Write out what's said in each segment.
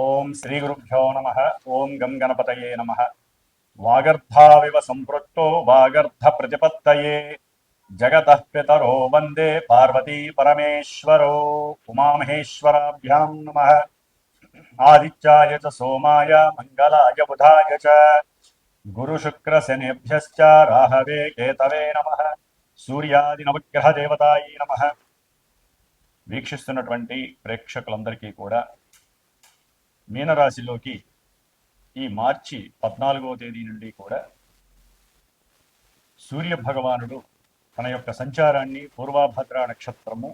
ఓం శ్రీ గురుభ్యో నమ. ఓం గం గణపతయే నమ. వాగర్ధావివ సంపృక్తో వాగర్ధ ప్రతిపత్తయే జగతః పితరో వందే పార్వతీ పరమేశ్వరో. ఉమామహేశ్వరాభ్యాం నమ. ఆదిత్యాయ చ సోమాయ మంగళాయ బుధాయ చ గురుశుక్రశనేభ్యశ్చ రాహవే కేతవే నమ. సూర్యాది నవగ్రహ దేవతాయి నమ. వీక్షిస్తున్నటువంటి ప్రేక్షకులందరికీ కూడా మీనరాశిలోకి ఈ మార్చి 14వ తేదీ నుండి కూడా సూర్య భగవానుడు తన యొక్క సంచారాన్ని పూర్వాభద్ర నక్షత్రము,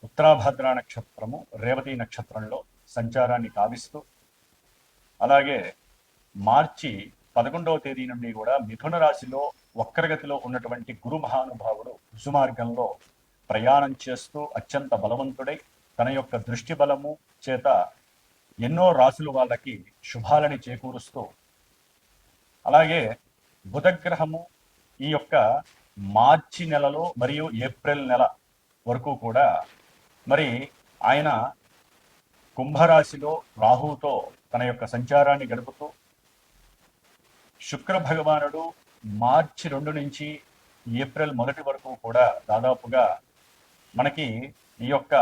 ఉత్తరాభద్ర నక్షత్రము, రేవతి నక్షత్రంలో సంచారాన్ని కావిస్తూ, అలాగే మార్చి 11వ తేదీ నుండి కూడా మిథున రాశిలో వక్రగతిలో ఉన్నటువంటి గురు మహానుభావుడు ఋషుమార్గంలో ప్రయాణం చేస్తూ అత్యంత బలవంతుడై తన యొక్క దృష్టి బలము చేత ఎన్నో రాశుల వాళ్ళకి శుభాలని చేకూరుస్తూ, అలాగే బుధగ్రహము ఈ యొక్క మార్చి నెలలో మరియు ఏప్రిల్ నెల వరకు కూడా మరి ఆయన కుంభరాశిలో రాహుతో తన యొక్క సంచారాన్ని గడుపుతూ, శుక్ర భగవానుడు మార్చి 2 నుంచి ఏప్రిల్ 1 వరకు కూడా దాదాపుగా మనకి ఈ యొక్క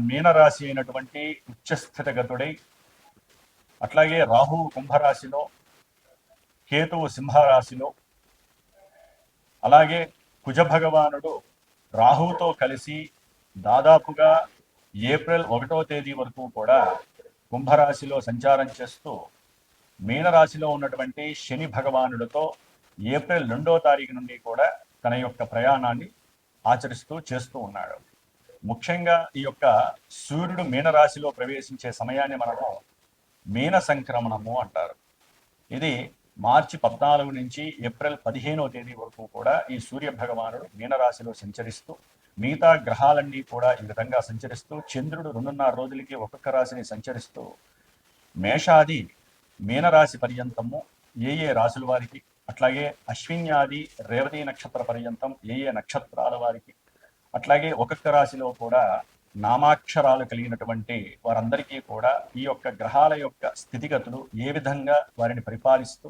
మీనరాశి అయినటువంటి ఉచ్చస్థితగతుడై, అట్లాగే రాహు కుంభరాశిలో, కేతువు సింహరాశిలో, అలాగే కుజ భగవానుడు రాహుతో కలిసి దాదాపుగా ఏప్రిల్ 1వ తేదీ వరకు కూడా కుంభరాశిలో సంచారం చేస్తూ, మీనరాశిలో ఉన్నటువంటి శని భగవానుడితో ఏప్రిల్ 2వ తారీఖు నుండి కూడా తన యొక్క ప్రయాణాన్ని చేస్తూ ఉన్నాడు. ముఖ్యంగా ఈ యొక్క సూర్యుడు మీనరాశిలో ప్రవేశించే సమయాన్ని మనము మీన సంక్రమణము అంటారు. ఇది మార్చి 14 నుంచి ఏప్రిల్ 15వ తేదీ వరకు కూడా ఈ సూర్య భగవానుడు మీనరాశిలో సంచరిస్తూ, మిగతా గ్రహాలన్నీ కూడా ఈ విధంగా సంచరిస్తూ, చంద్రుడు 2.5 రోజులకి ఒక్కొక్క రాశిని సంచరిస్తూ మేషాది మీనరాశి పర్యంతము ఏ రాశుల వారికి, అట్లాగే అశ్విన్యాది రేవతి నక్షత్ర పర్యంతం ఏ నక్షత్రాల వారికి, అట్లాగే ఒక్కొక్క రాశిలో కూడా నామాక్షరాలు కలిగినటువంటి వారందరికీ కూడా ఈ యొక్క గ్రహాల యొక్క స్థితిగతులు ఏ విధంగా వారిని పరిపాలిస్తూ,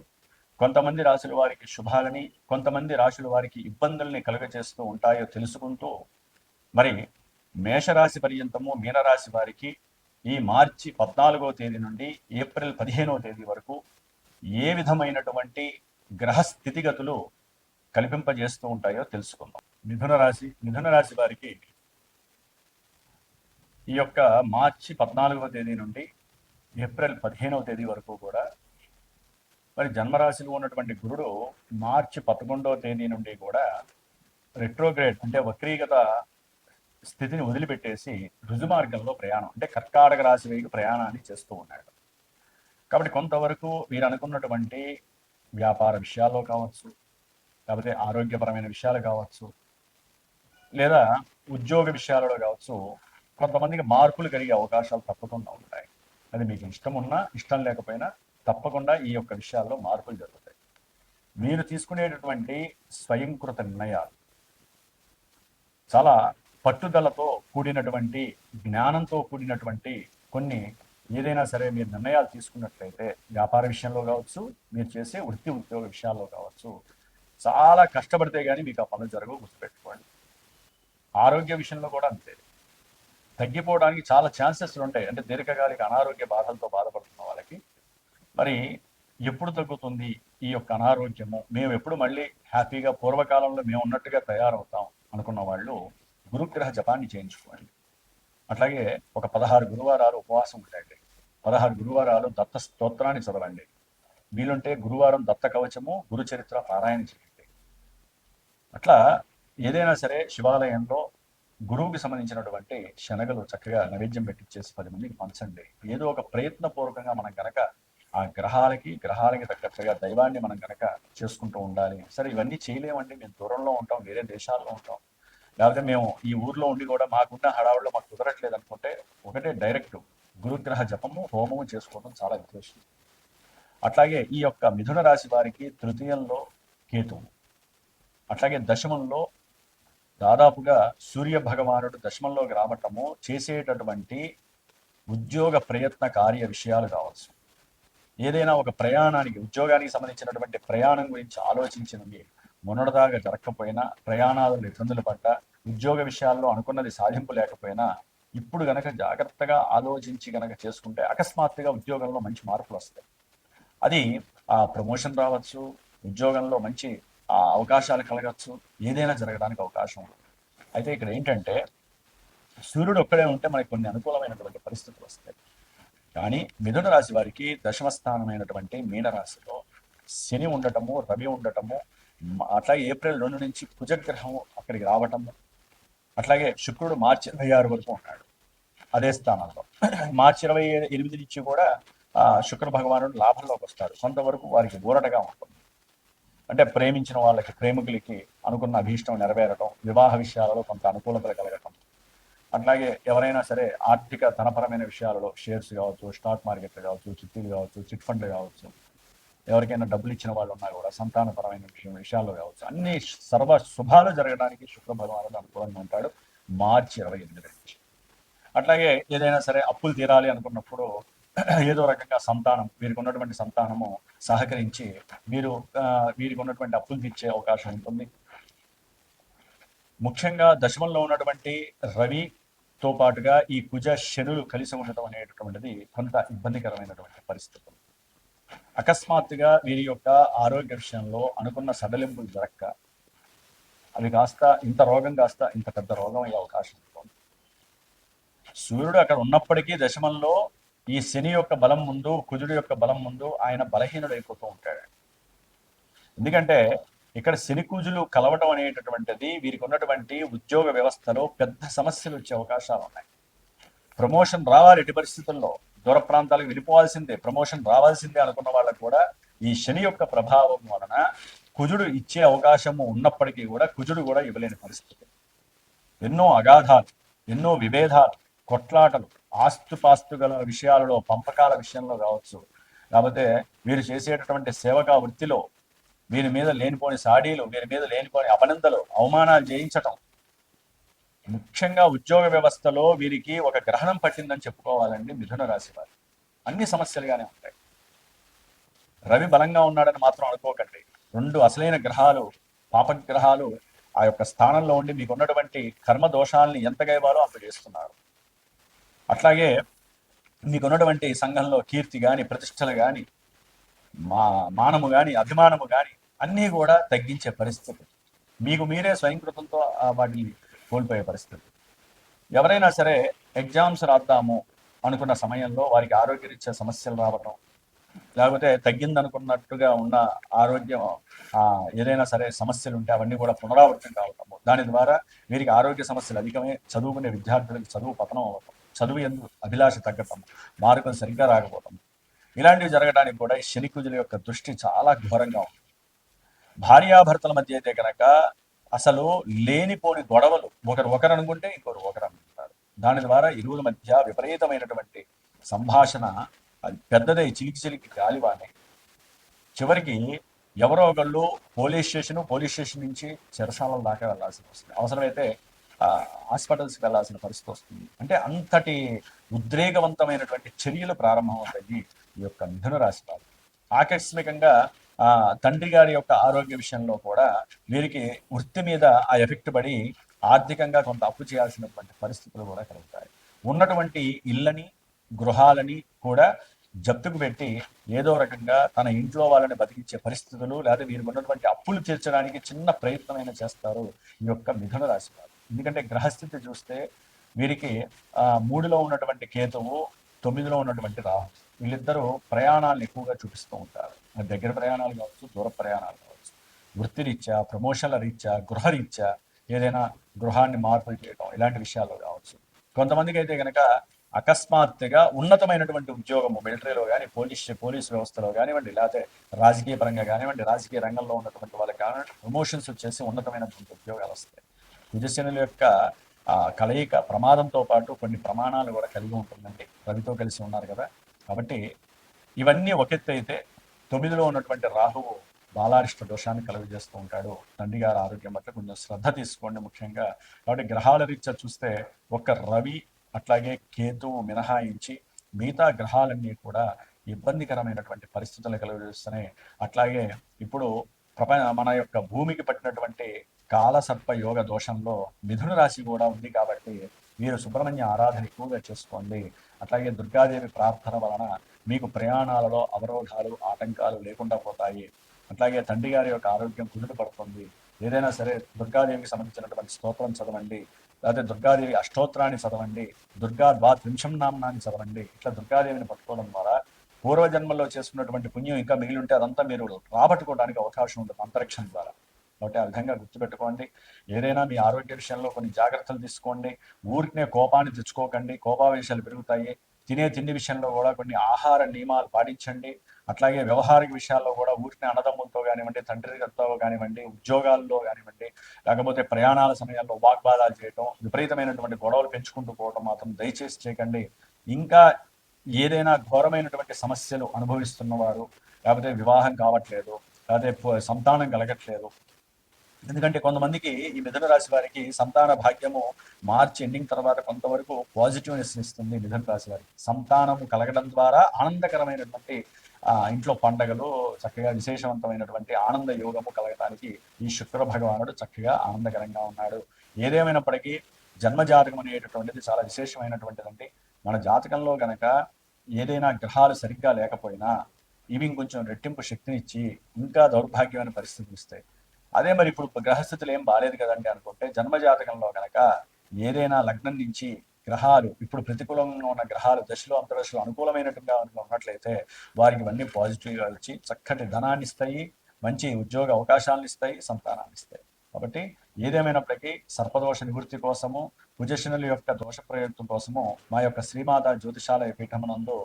కొంతమంది రాశుల వారికి శుభాలని, కొంతమంది రాశుల వారికి ఇబ్బందుల్ని కలుగజేస్తూ ఉంటాయో తెలుసుకుంటూ, మరి మేషరాశి పర్యంతము మీనరాశి వారికి ఈ మార్చి 14వ తేదీ నుండి ఏప్రిల్ 15వ తేదీ వరకు ఏ విధమైనటువంటి గ్రహ స్థితిగతులు కల్పింపజేస్తూ ఉంటాయో తెలుసుకుందాం. మిథున రాశి వారికి ఈ యొక్క మార్చి 14వ తేదీ నుండి ఏప్రిల్ 15వ తేదీ వరకు కూడా మరి జన్మరాశిలో ఉన్నటువంటి గురుడు మార్చి 11వ తేదీ నుండి కూడా రెట్రోగ్రేడ్ అంటే వక్రీగత స్థితిని వదిలిపెట్టేసి రుజుమార్గంలో ప్రయాణం అంటే కర్కాటక రాశి వైపు ప్రయాణాన్ని చేస్తూ ఉన్నాడు. కాబట్టి కొంతవరకు మీరు అనుకున్నటువంటి వ్యాపార విషయాల్లో కావచ్చు, లేకపోతే ఆరోగ్యపరమైన విషయాలు కావచ్చు, లేదా ఉద్యోగ విషయాలలో కావచ్చు, కొంతమందికి మార్పులు కలిగే అవకాశాలు తప్పకుండా ఉంటాయి. అది మీకు ఇష్టం ఉన్నా ఇష్టం లేకపోయినా తప్పకుండా ఈ యొక్క విషయాల్లో మార్పులు జరుగుతాయి. మీరు తీసుకునేటటువంటి స్వయంకృత నిర్ణయాలు చాలా పట్టుదలతో కూడినటువంటి, జ్ఞానంతో కూడినటువంటి కొన్ని ఏదైనా సరే మీరు నిర్ణయాలు తీసుకున్నట్లయితే, వ్యాపార విషయంలో కావచ్చు, మీరు చేసే వృత్తి ఉద్యోగ విషయాల్లో కావచ్చు, చాలా కష్టపడితే కానీ మీకు ఆ పనులు జరగవు, గుర్తుపెట్టుకోండి. ఆరోగ్య విషయంలో కూడా అంతే. తగ్గిపోవడానికి చాలా ఛాన్సెస్లు ఉంటాయి. అంటే దీర్ఘకాలిక అనారోగ్య బాధలతో బాధపడుతున్న వాళ్ళకి మరి ఎప్పుడు తగ్గుతుంది ఈ యొక్క అనారోగ్యము, మేము ఎప్పుడు మళ్ళీ హ్యాపీగా పూర్వకాలంలో మేము ఉన్నట్టుగా తయారవుతాం అనుకున్న వాళ్ళు గురుగ్రహ జపాన్ని చేయించుకోండి. అట్లాగే ఒక 16 గురువారాలు ఉపవాసం ఉండండి. 16 గురువారాలు దత్త స్తోత్రాన్ని చదవండి. వీలుంటే గురువారం దత్త కవచము, గురు చరిత్ర పారాయణ చేయండి. అట్లా ఏదైనా సరే శివాలయంలో గురువుకి సంబంధించినటువంటి శనగలు చక్కగా నైవేద్యం పెట్టించేసి 10 మందికి పంచండి. ఏదో ఒక ప్రయత్నపూర్వకంగా మనం కనుక ఆ గ్రహాలకి తగ్గట్టుగా దైవాన్ని మనం కనుక చేసుకుంటూ ఉండాలి. సరే ఇవన్నీ చేయలేమండి, మేము దూరంలో ఉంటాం, వేరే దేశాల్లో ఉంటాం, లేకపోతే మేము ఈ ఊర్లో ఉండి కూడా మాకున్న హడావుల్లో మాకు కుదరట్లేదు అనుకుంటే ఒకటే డైరెక్ట్ గురుగ్రహ జపము, హోమము చేసుకోవడం చాలా విశేషం. అట్లాగే ఈ యొక్క మిథున రాశి వారికి తృతీయంలో కేతువు, అట్లాగే దశమంలో దాదాపుగా సూర్య భగవానుడు దశమంలోకి రావటము చేసేటటువంటి ఉద్యోగ ప్రయత్న కార్య విషయాలు కావచ్చు, ఏదైనా ఒక ప్రయాణానికి ఉద్యోగానికి సంబంధించినటువంటి ప్రయాణం గురించి ఆలోచించినవి మొన్నటిదాకా జరగకపోయినా, ప్రయాణాలు ఇబ్బందులు పడ్డా, ఉద్యోగ విషయాల్లో అనుకున్నది సాధింపు లేకపోయినా, ఇప్పుడు గనక జాగ్రత్తగా ఆలోచించి గనక చేసుకుంటే అకస్మాత్తుగా ఉద్యోగంలో మంచి మార్పులు వస్తాయి. అది ప్రమోషన్ రావచ్చు, ఉద్యోగంలో మంచి అవకాశాలు కలగచ్చు, ఏదైనా జరగడానికి అవకాశం ఉంది. అయితే ఇక్కడ ఏంటంటే సూర్యుడు ఒక్కడే ఉంటే మనకి కొన్ని అనుకూలమైనటువంటి పరిస్థితులు వస్తాయి. కానీ మిథున రాశి వారికి దశమ స్థానమైనటువంటి మీనరాశిలో శని ఉండటము, రవి ఉండటము, అట్లాగే ఏప్రిల్ 2 నుంచి కుజగ్రహం అక్కడికి రావటము, అట్లాగే శుక్రుడు మార్చి 26 వరకు ఉన్నాడు అదే స్థానంలో. మార్చి 28 నుంచి కూడా శుక్ర భగవానుడు లాభంలోకి వస్తాడు. కొంతవరకు వారికి ఊరటగా ఉంటుంది. అంటే ప్రేమించిన వాళ్ళకి, ప్రేమికులకి అనుకున్న అభీష్టం నెరవేరటం, వివాహ విషయాలలో కొంత అనుకూలతలు కలగటం, అట్లాగే ఎవరైనా సరే ఆర్థిక ధనపరమైన విషయాలలో షేర్స్ కావచ్చు, స్టాక్ మార్కెట్లు కావచ్చు, చిట్టీలు కావచ్చు, చిట్ ఫండ్లు కావచ్చు, ఎవరికైనా డబ్బులు ఇచ్చిన వాళ్ళు ఉన్నా కూడా సంతానపరమైన విషయాల్లో కావచ్చు, అన్ని సర్వ శుభాలు జరగడానికి శుక్ర భగవానుడు అనుకూలంగా ఉంటాడు మార్చి 28 నుంచి. అట్లాగే ఏదైనా సరే అప్పులు తీరాలి అనుకున్నప్పుడు ఏదో రకంగా సంతానం, వీరికి ఉన్నటువంటి సంతానము సహకరించి వీరికి ఉన్నటువంటి అప్పులు తీర్చే అవకాశం ఉంటుంది. ముఖ్యంగా దశమంలో ఉన్నటువంటి రవితో పాటుగా ఈ కుజ శనులు కలిసి ఉండటం అనేటటువంటిది కొంత ఇబ్బందికరమైనటువంటి పరిస్థితులు. అకస్మాత్తుగా వీరి యొక్క ఆరోగ్య విషయంలో అనుకున్న సడలింపులు జరక్క అవి కాస్త ఇంత రోగం కాస్త ఇంత పెద్ద రోగం అయ్యే అవకాశం ఉంటుంది. సూర్యుడు అక్కడ ఉన్నప్పటికీ దశమంలో ఈ శని యొక్క బలం ముందు, కుజుడు యొక్క బలం ముందు ఆయన బలహీనుడైపోతూ ఉంటాడు. ఎందుకంటే ఇక్కడ శని కుజులు కలవటం అనేటటువంటిది వీరికి ఉన్నటువంటి ఉద్యోగ వ్యవస్థలో పెద్ద సమస్యలు వచ్చే అవకాశాలు ఉన్నాయి. ప్రమోషన్ రావాలి ఎట్టి పరిస్థితుల్లో, దూర ప్రాంతాలకు వెళ్ళిపోవాల్సిందే, ప్రమోషన్ రావాల్సిందే అనుకున్న వాళ్ళకు కూడా ఈ శని యొక్క ప్రభావం వలన కుజుడు ఇచ్చే అవకాశము ఉన్నప్పటికీ కూడా కుజుడు కూడా ఇవ్వలేని పరిస్థితి. ఎన్నో అగాధాలు, ఎన్నో విభేదాలు, కొట్లాటలు, ఆస్తుపాస్తుగల విషయాలలో, పంపకాల విషయంలో కావచ్చు, లేకపోతే వీరు చేసేటటువంటి సేవకా వృత్తిలో వీరి మీద లేనిపోని సాడీలు, వీరి మీద లేనిపోని అపనిందలు, అవమానాలు చేయించటం, ముఖ్యంగా ఉద్యోగ వ్యవస్థలో వీరికి ఒక గ్రహణం పట్టిందని చెప్పుకోవాలండి మిథున రాశి వారు. అన్ని సమస్యలుగానే ఉంటాయి. రవి బలంగా ఉన్నాడని మాత్రం అనుకోకండి. 2 అసలైన గ్రహాలు, పాపగ్రహాలు ఆ యొక్క స్థానంలో ఉండి మీకు ఉన్నటువంటి కర్మ దోషాలని ఎంతగా ఇవ్వాలో అంత చేస్తున్నారు. అట్లాగే మీకున్నటువంటి సంఘంలో కీర్తి కానీ, ప్రతిష్టలు కానీ, మానము కానీ, అభిమానము కానీ అన్నీ కూడా తగ్గించే పరిస్థితి. మీకు మీరే స్వయంకృతంతో వాటిని కోల్పోయే పరిస్థితి. ఎవరైనా సరే ఎగ్జామ్స్ రాద్దాము అనుకున్న సమయంలో వారికి ఆరోగ్యరీత్యా సమస్యలు రావటం, లేకపోతే తగ్గిందనుకున్నట్టుగా ఉన్న ఆరోగ్యం ఏదైనా సరే సమస్యలు ఉంటే అవన్నీ కూడా పునరావృతం కావటము, దాని ద్వారా వీరికి ఆరోగ్య సమస్యలు అధికమే, చదువుకునే విద్యార్థులకు చదువు పతనం అవ్వటం, చదువు ఎందుకు అభిలాష తగ్గటం, మార్కులు సరిగ్గా రాకపోవటం, ఇలాంటివి జరగడానికి కూడా ఈ శని కుజుల యొక్క దృష్టి చాలా ఘోరంగా ఉంది. భార్యాభర్తల మధ్య అయితే కనుక అసలు లేనిపోని గొడవలు, ఒకరు అనుకుంటే ఇంకొకరు అనుకుంటారు. దాని ద్వారా ఇరువుల మధ్య విపరీతమైనటువంటి సంభాషణ అది పెద్దదై చిలికి గాలివానే చివరికి ఎవరో ఒకళ్ళు పోలీస్ స్టేషన్ నుంచి చెరసాల దాకా వెళ్లాల్సి వస్తుంది, అవసరమైతే హాస్పిటల్స్కి వెళ్లాల్సిన పరిస్థితి వస్తుంది. అంటే అంతటి ఉద్రేకవంతమైనటువంటి చర్యలు ప్రారంభమవుతాయి ఈ యొక్క మిథున రాశి వారు. ఆకస్మికంగా తండ్రి గారి యొక్క ఆరోగ్య విషయంలో కూడా వీరికి వృత్తి మీద ఆ ఎఫెక్ట్ పడి ఆర్థికంగా కొంత అప్పు చేయాల్సినటువంటి పరిస్థితులు కూడా కలుగుతాయి. ఉన్నటువంటి ఇళ్ళని, గృహాలని కూడా జప్తుకు పెట్టి ఏదో రకంగా తన ఇంట్లో వాళ్ళని బతికించే పరిస్థితులు, లేదా వీరికి ఉన్నటువంటి అప్పులు తీర్చడానికి చిన్న ప్రయత్నమైనా చేస్తారు ఈ యొక్క మిథున రాశి వారు. ఎందుకంటే గ్రహస్థితి చూస్తే వీరికి 3లో ఉన్నటువంటి కేతువు, 9లో ఉన్నటువంటి రాహు, వీళ్ళిద్దరూ ప్రయాణాలను ఎక్కువగా చూపిస్తూ ఉంటారు. దగ్గర ప్రయాణాలు కావచ్చు, దూర ప్రయాణాలు కావచ్చు, వృత్తిరీత్యా, ప్రమోషన్ల రీత్యా, గృహరీత్యా ఏదైనా గృహాన్ని మార్పులు చేయడం, ఇలాంటి విషయాల్లో కావచ్చు. కొంతమందికి అయితే కనుక అకస్మాత్తుగా ఉన్నతమైనటువంటి ఉద్యోగము మిలిటరీలో కానీ, పోలీస్ వ్యవస్థలో కానివ్వండి, లేకపోతే రాజకీయ పరంగా కానివ్వండి, రాజకీయ రంగంలో ఉన్నటువంటి వాళ్ళకి కానివ్వండి, ప్రమోషన్స్ వచ్చేసి ఉన్నతమైనటువంటి ఉద్యోగాలు వస్తాయి. కుజశనుల యొక్క కలయిక ప్రమాదంతో పాటు కొన్ని ప్రమాణాలు కూడా కలిగి ఉంటుందండి. రవితో కలిసి ఉన్నారు కదా, కాబట్టి ఇవన్నీ ఒకెత్తు అయితే 9లో ఉన్నటువంటి రాహువు బాలారిష్ట దోషాన్ని కలుగజేస్తూ ఉంటాడు. తండ్రి గారి ఆరోగ్యం పట్ల కొంచెం శ్రద్ధ తీసుకోండి ముఖ్యంగా. కాబట్టి గ్రహాల రీత్యా చూస్తే ఒక రవి అట్లాగే కేతువు మినహాయించి మిగతా గ్రహాలన్నీ కూడా ఇబ్బందికరమైనటువంటి పరిస్థితులు కలుగజేస్తున్నాయి. అట్లాగే ఇప్పుడు మన యొక్క భూమికి పట్టినటువంటి కాలసర్ప యోగ దోషంలో మిథున రాశి కూడా ఉంది కాబట్టి మీరు సుబ్రహ్మణ్య ఆరాధన ఎక్కువగా చేసుకోండి. అట్లాగే దుర్గాదేవి ప్రార్థన వలన మీకు ప్రయాణాలలో అవరోధాలు ఆటంకాలు లేకుండా పోతాయి. అట్లాగే తండ్రి గారి యొక్క ఆరోగ్యం కుదుటపడుతుంది. ఏదైనా సరే దుర్గాదేవికి సంబంధించినటువంటి స్తోత్రం చదవండి, లేకపోతే దుర్గాదేవి అష్టోత్తరాన్ని చదవండి, దుర్గా ద్వాత్రింశం నామ్నాన్ని చదవండి. ఇట్లా దుర్గాదేవిని పట్టుకోవడం ద్వారా పూర్వజన్మల్లో చేసుకున్నటువంటి పుణ్యం ఇంకా మిగిలి ఉంటే అదంతా మీరు రాబట్టుకోవడానికి అవకాశం ఉంటుంది అంతరిక్షం ద్వారా. కాబట్టి ఆ విధంగా గుర్తుపెట్టుకోండి. ఏదైనా మీ ఆరోగ్య విషయంలో కొన్ని జాగ్రత్తలు తీసుకోండి. ఊరికనే కోపాన్ని తెచ్చుకోకండి, కోపావేశాలు పెరుగుతాయి. తినే తిండి విషయంలో కూడా కొన్ని ఆహార నియమాలు పాటించండి. అట్లాగే వ్యవహారిక విషయాల్లో కూడా ఊరికనే అన్నదమ్ములతో కానివ్వండి, తండ్రితో కానివ్వండి, ఉద్యోగాల్లో కానివ్వండి, లేకపోతే ప్రయాణాల సమయాల్లో వాగ్వాదాలు చేయటం, విపరీతమైనటువంటి గొడవలు పెంచుకుంటూ పోవటం మాత్రం దయచేసి చేయకండి. ఇంకా ఏదైనా ఘోరమైనటువంటి సమస్యలు అనుభవిస్తున్నవారు, లేకపోతే వివాహం కావట్లేదు, లేకపోతే సంతానం కలగట్లేదు, ఎందుకంటే కొంతమందికి ఈ మిథున రాశి వారికి సంతాన భాగ్యము మార్చి ఎండింగ్ తర్వాత కొంతవరకు పాజిటివ్నెస్ ఇస్తుంది. మిథున రాశి వారికి సంతానము కలగడం ద్వారా ఆనందకరమైనటువంటి ఇంట్లో పండగలు చక్కగా విశేషవంతమైనటువంటి ఆనంద యోగము కలగడానికి ఈ శుక్ర భగవానుడు చక్కగా ఆనందకరంగా ఉన్నాడు. ఏదేమైనప్పటికీ జన్మజాతకం అనేటటువంటిది చాలా విశేషమైనటువంటిదండి. మన జాతకంలో గనక ఏదైనా గ్రహాలు సరిగ్గా లేకపోయినా ఇవి ఇంకొంచెం రెట్టింపు శక్తినిచ్చి ఇంకా దౌర్భాగ్యమైన పరిస్థితులు ఇస్తాయి. అదే మరి ఇప్పుడు గ్రహస్థితులు ఏం బాలేదు కదండి అనుకుంటే జన్మజాతకంలో కనుక ఏదైనా లగ్నం నుంచి గ్రహాలు ఇప్పుడు ప్రతికూలంగా ఉన్న గ్రహాలు దశలో అంతదశలో అనుకూలమైనట్టుగా ఉన్నట్లయితే వారికి ఇవన్నీ పాజిటివ్గా వచ్చి చక్కటి ధనాన్ని ఇస్తాయి, మంచి ఉద్యోగ అవకాశాలను ఇస్తాయి, సంతానాన్ని ఇస్తాయి. కాబట్టి ఏదేమైనప్పటికీ సర్పదోష నివృత్తి కోసము, కుజశనుల యొక్క దోష ప్రయుక్తం కోసము మా యొక్క శ్రీమాత జ్యోతిషాలయ పీఠమునందు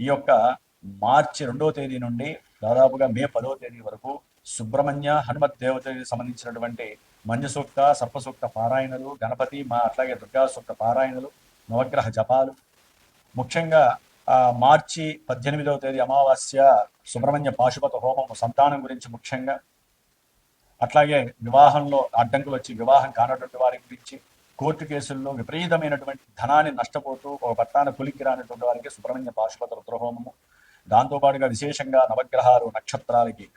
ఈ యొక్క మార్చి 2వ తేదీ నుండి దాదాపుగా మే 10వ తేదీ వరకు సుబ్రహ్మణ్య హనుమత్ దేవతకి సంబంధించినటువంటి మంజు సూక్త, సర్పసూక్త పారాయణలు, గణపతి అట్లాగే దుర్గా సూక్త పారాయణలు, నవగ్రహ జపాలు, ముఖ్యంగా మార్చి 18వ తేదీ అమావాస్య సుబ్రహ్మణ్య పాశుపత హోమము సంతానం గురించి ముఖ్యంగా, అట్లాగే వివాహంలో అడ్డంకులు వచ్చి వివాహం కానటువంటి వారి గురించి, కోర్టు కేసుల్లో విపరీతమైనటువంటి ధనాన్ని నష్టపోతూ ఒక పట్టాన కులికి రానటువంటి వారికి సుబ్రహ్మణ్య పాశుపత రుద్రహోమము, దాంతోపాటుగా విశేషంగా నవగ్రహాలు నక్షత్రాలకి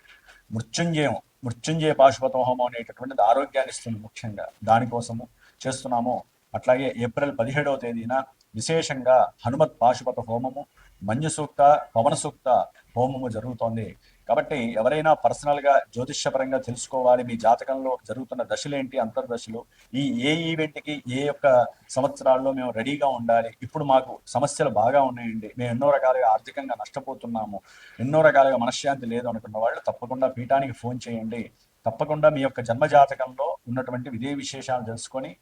మృత్యుంజయ పాశుపత హోమం అనేటటువంటిది ఆరోగ్యాన్ని ఇస్తుంది. ముఖ్యంగా దానికోసము చేస్తున్నాము. అట్లాగే ఏప్రిల్ 17వ తేదీన విశేషంగా హనుమత్ పాశుపత హోమము, మంజు సూక్త, పవన సూక్త హోమము జరుగుతోంది. కాబట్టి ఎవరైనా పర్సనల్గా జ్యోతిష్యపరంగా తెలుసుకోవాలి, మీ జాతకంలో జరుగుతున్న దశలేంటి, అంతర్దశలు, ఏ ఈవెంట్కి ఏ యొక్క సంవత్సరాల్లో మేము రెడీగా ఉండాలి, ఇప్పుడు మాకు సమస్యలు బాగా ఉన్నాయండి, మేము ఎన్నో రకాలుగా ఆర్థికంగా నష్టపోతున్నాము, ఎన్నో రకాలుగా మనశ్శాంతి లేదు అనుకున్న వాళ్ళు తప్పకుండా పీఠానికి ఫోన్ చేయండి. తప్పకుండా మీ యొక్క జన్మజాతకంలో ఉన్నటువంటి విధి విశేషాలు తెలుసుకొని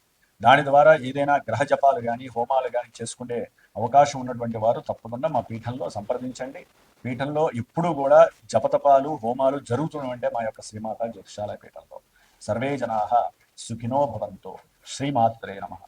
దాని ద్వారా ఏదైనా గ్రహ జపాలు కానీ హోమాలు కానీ చేసుకునే అవకాశం ఉన్నటువంటి వారు తప్పకుండా మా పీఠంలో సంప్రదించండి. పీఠంలో ఎప్పుడూ కూడా జపతపాలు హోమాలు జరుగుతుంటే మా యొక్క శ్రీమాత జ్యోతిషాలయ పీఠంలో. సర్వే జనాః సుఖినో భవంతు. శ్రీమాత్రే నమః.